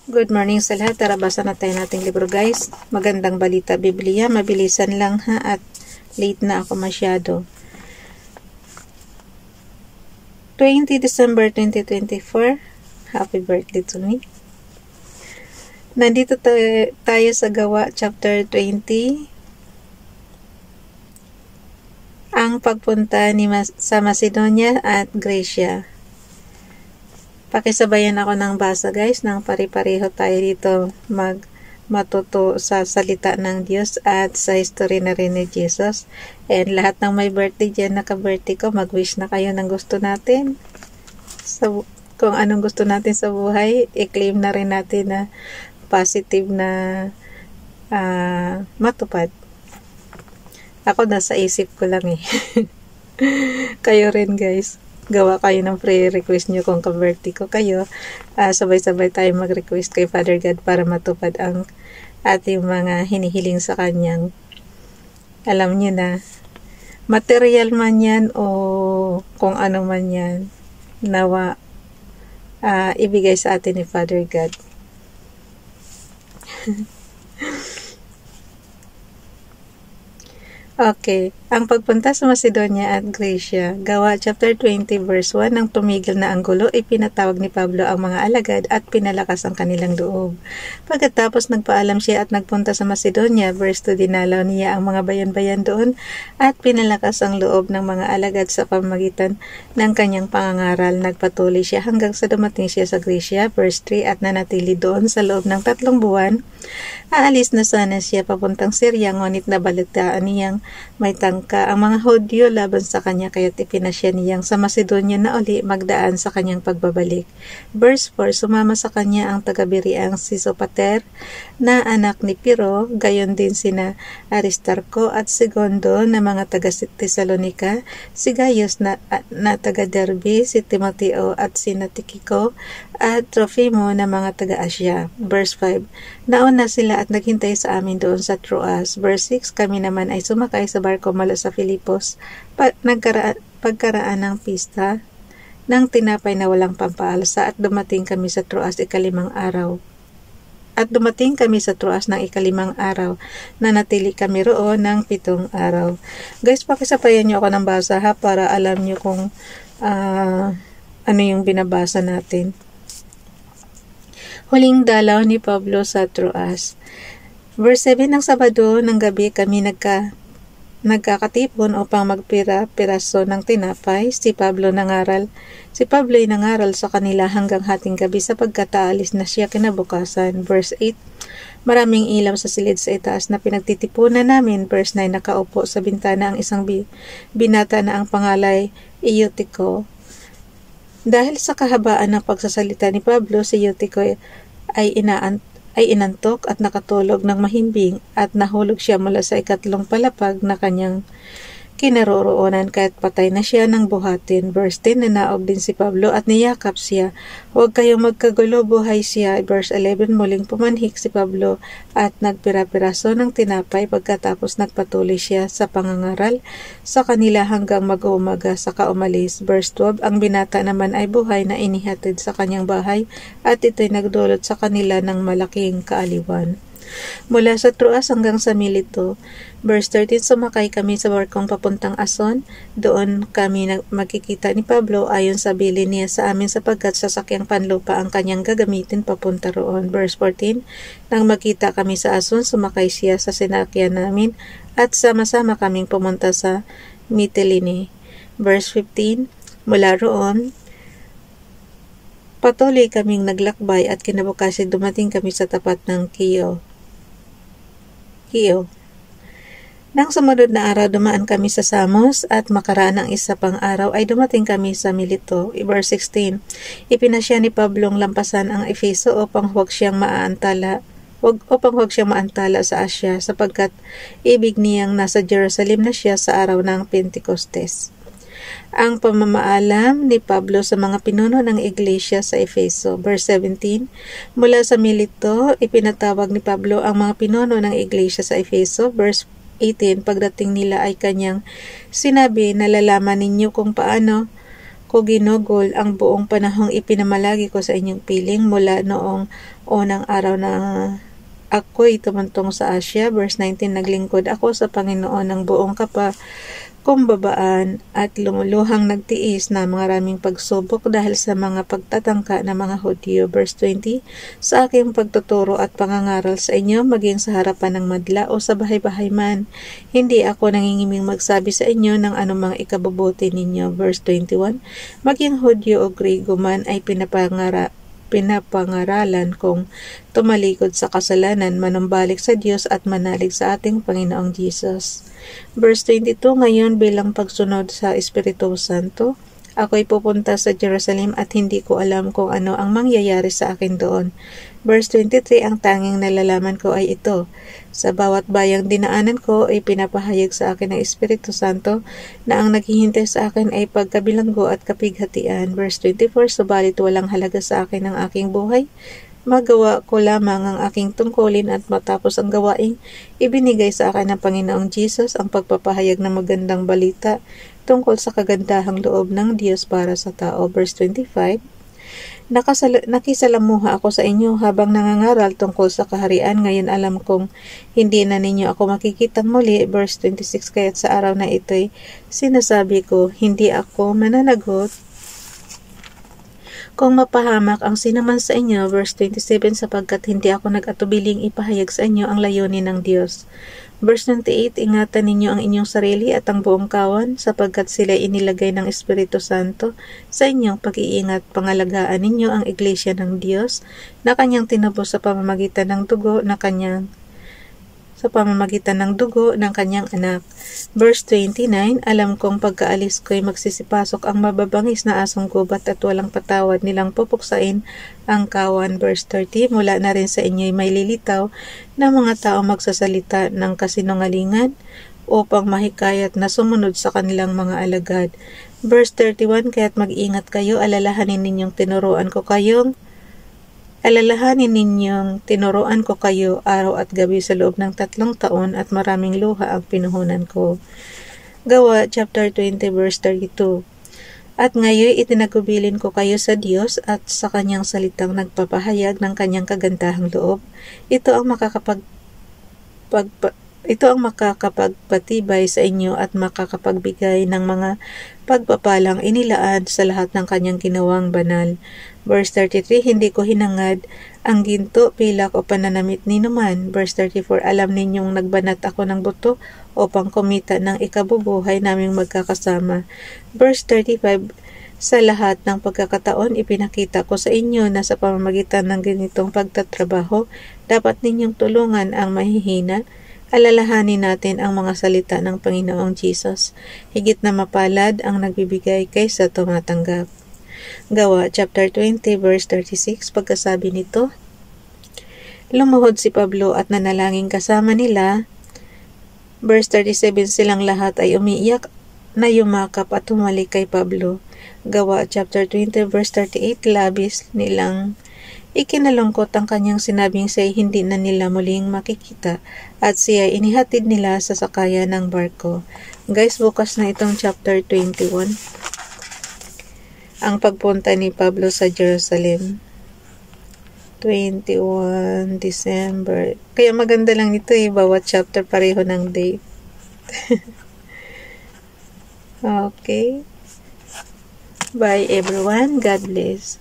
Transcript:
Good morning sa lahat. Tara, basa na tayo nating libro guys. Magandang balita, Biblia. Mabilisan lang ha at late na ako masyado. 20 December 2024. Happy birthday to me. Nandito tayo sa Gawa chapter 20. Ang pagpunta sa Macedonia at Gracia. Pakisabayan ako ng basa guys, nang pari-pareho tayo dito matuto sa salita ng Diyos at sa history na rin ni Jesus. And lahat ng may birthday dyan, naka-birthday ko, mag-wish na kayo ng gusto natin. So, kung anong gusto natin sa buhay, i-claim na rin natin na positive na matupad. Ako nasa isip ko lang eh. Kayo rin guys. Gawa kayo ng prayer request nyo kung ka-birthday ko kayo. Sabay-sabay tayo mag-request kay Father God para matupad ang ating mga hinihiling sa kanyang. Alam nyo na, material man yan o kung ano man yan, nawa ibigay sa atin ni Father God. Okay, ang pagpunta sa Macedonia at Gracia. Gawa chapter 20 verse 1. Nang tumigil na ang gulo, ipinatawag ni Pablo ang mga alagad at pinalakas ang kanilang loob. Pagkatapos nagpaalam siya at nagpunta sa Macedonia, verse 2, dinalaw niya ang mga bayan-bayan doon at pinalakas ang loob ng mga alagad sa pamamagitan ng kanyang pangangaral. Nagpatuloy siya hanggang sa dumating siya sa Gracia, verse 3, at nanatili doon sa loob ng 3 buwan. Aalis na sana siya papuntang Syria, ngunit nabalitaan niyang may tangka ang mga Hudyo laban sa kanya, kaya't ipinasya niyang sa Macedonia na uli magdaan sa kanyang pagbabalik. Verse 4, sumama sa kanya ang taga-Beriang si Sopater na anak ni Piro, gayon din sina Aristarco at Segundo na mga taga-Tesalonika, si Gaius na taga-Derbe, si Timoteo at sina Tikiko at Trofimo na mga taga-Asya. Verse 5, nauna sila at naghintay sa amin doon sa Troas. Verse 6, kami naman ay sumakay sa barko mula sa Filipos pagkaraan ng pista ng tinapay na walang pampaalsa at dumating kami sa Troas ikalimang araw. Nanatili kami roon ng 7 araw. Guys, pakisabayan nyo ako ng basa ha, para alam nyo kung ano yung binabasa natin. Huling dalaw ni Pablo sa Troas. Verse 7, ng Sabado ng gabi kami nagkakatipon upang magpira-piraso ng tinapay. Si Pablo ay nangaral sa kanila hanggang hating gabi sapagkat aalis na siya kinabukasan. Verse 8, maraming ilaw sa silid sa itaas na pinagtitipunan namin. Verse 9, nakaupo sa bintana ang isang binata na ang pangalay Eutico. Dahil sa kahabaan ng pagsasalita ni Pablo, si Eutico ay inantok at nakatulog ng mahimbing at nahulog siya mula sa 3 palapag na kanyang kinaroroonan, kaya't patay na siya ng buhatin. Verse 10, nanaog din si Pablo at niyakap siya. Huwag kayong magkagulo, buhay siya. Verse 11, muling pumanhik si Pablo at nagpira-piraso ng tinapay. Pagkatapos nagpatuloy siya sa pangangaral sa kanila hanggang mag-uumaga saka umalis. Verse 12, ang binata naman ay buhay na inihatid sa kanyang bahay at ito'y nagdulot sa kanila ng malaking kaaliwan. Mula sa Troas hanggang sa Mileto. Verse 13, sumakay kami sa barkong papuntang Ason. Doon kami makikita ni Pablo ayon sa bilin niya sa amin sapagkat sasakyang panlupa ang kanyang gagamitin papunta roon. Verse 14, nang makita kami sa Ason, sumakay siya sa sinakyan namin at sama-sama kaming pumunta sa Mitilene. Verse 15, mula roon, patuloy kaming naglakbay at kinabukasan dumating kami sa tapat ng Kio. Nang sumunod na araw, dumaan kami sa Samos at makaraan ng isa pang araw ay dumating kami sa Mileto. Verse 16, ipinasya ni Pablong lampasan ang Efeso upang huwag siyang maantala sa Asya sapagkat ibig niyang nasa Jerusalem na siya sa araw ng Pentecostes. Ang pamamaalam ni Pablo sa mga pinuno ng iglesia sa Efeso. Verse 17, mula sa Mileto, ipinatawag ni Pablo ang mga pinuno ng iglesia sa Efeso. Verse 18, pagdating nila ay kanyang sinabi, nalalaman ninyo kung paano ko ginugol ang buong panahong ipinamalagi ko sa inyong piling mula noong unang araw na ako'y tumungtong sa Asya. Verse 19, naglingkod ako sa Panginoon ng buong kumbabaan at lumuluhang nagtiis na maraming pagsubok dahil sa mga pagtatangka ng mga Hudyo. Verse 20, sa aking pagtuturo at pangangaral sa inyo, maging sa harapan ng madla o sa bahay-bahay man, hindi ako nangingiming magsabi sa inyo ng anumang ikabubuti ninyo. Verse 21, maging Hudyo o Griego man ay pinapangaralan kong tumalikod sa kasalanan, manumbalik sa Diyos at manalig sa ating Panginoong Jesus. Verse 22, ngayon bilang pagsunod sa Espiritu Santo, ako'y pupunta sa Jerusalem at hindi ko alam kung ano ang mangyayari sa akin doon. Verse 23, ang tanging nalalaman ko ay ito. Sa bawat bayang dinaanan ko ay pinapahayag sa akin ng Espiritu Santo na ang naghihintay sa akin ay pagkabilanggo at kapighatian. Verse 24, subalit walang halaga sa akin ang aking buhay. Magawa ko lamang ang aking tungkulin at matapos ang gawaing ibinigay sa akin ng Panginoong Jesus ang pagpapahayag ng magandang balita tungkol sa kagandahang loob ng Diyos para sa tao. Verse 25, nakisalamuha ako sa inyo habang nangangaral tungkol sa kaharian. Ngayon alam kong hindi na ninyo ako makikitang muli. Verse 26, kaya't sa araw na ito'y sinasabi ko, hindi ako mananagot kung mapahamak ang sinaman sa inyo. Verse 27, sapagkat hindi ako nag-atubiling ipahayag sa inyo ang layunin ng Diyos. Verse 28, ingatan ninyo ang inyong sarili at ang buong kawan, sapagkat sila inilagay ng Espiritu Santo sa inyong pag-iingat. Pangalagaan ninyo ang Iglesia ng Diyos na kanyang tinubos sa pamamagitan ng dugo ng kanyang anak. Verse 29, alam kong pagkaalis ko'y magsisipasok ang mababangis na asong gubat at walang patawad nilang pupuksain ang kawan. Verse 30, mula na rin sa inyo'y may lilitaw na mga tao magsasalita ng kasinungalingan upang mahikayat na sumunod sa kanilang mga alagad. Verse 31, kaya't mag-ingat kayo, alalahanin ninyong tinuruan ko kayo araw at gabi sa loob ng 3 taon at maraming luha ang pinuhunan ko. Gawa chapter 20 verse 32. At ngayon itinagubilin ko kayo sa Diyos at sa kanyang salitang nagpapahayag ng kanyang kagandahang loob. Ito ang makakapagpatibay sa inyo at makakapagbigay ng mga pagpapalang inilaan sa lahat ng kanyang ginawang banal. Verse 33, hindi ko hinangad ang ginto, pilak o pananamit ni numan. Verse 34, alam ninyong nagbanat ako ng buto upang kumita ng ikabubuhay naming magkakasama. Verse 35, sa lahat ng pagkakataon ipinakita ko sa inyo na sa pamamagitan ng ganitong pagtatrabaho, dapat ninyong tulungan ang mahihina. Alalahanin natin ang mga salita ng Panginoong Jesus. Higit na mapalad ang nagbibigay kaysa tumatanggap. Gawa chapter 20 verse 36, pagkasabi nito, lumuhod si Pablo at nanalangin kasama nila. Verse 37, silang lahat ay umiiyak na yumakap at tumalik kay Pablo. Gawa chapter 20 verse 38, labis nilang ikinalungkot ang kanyang sinabing siya hindi na nila muling makikita at siya inihatid nila sa sakayan ng barko. Guys, bukas na itong chapter 21. Ang pagpunta ni Pablo sa Jerusalem. 21 December. Kaya maganda lang ito bawat chapter pareho ng date. Okay. Bye everyone. God bless.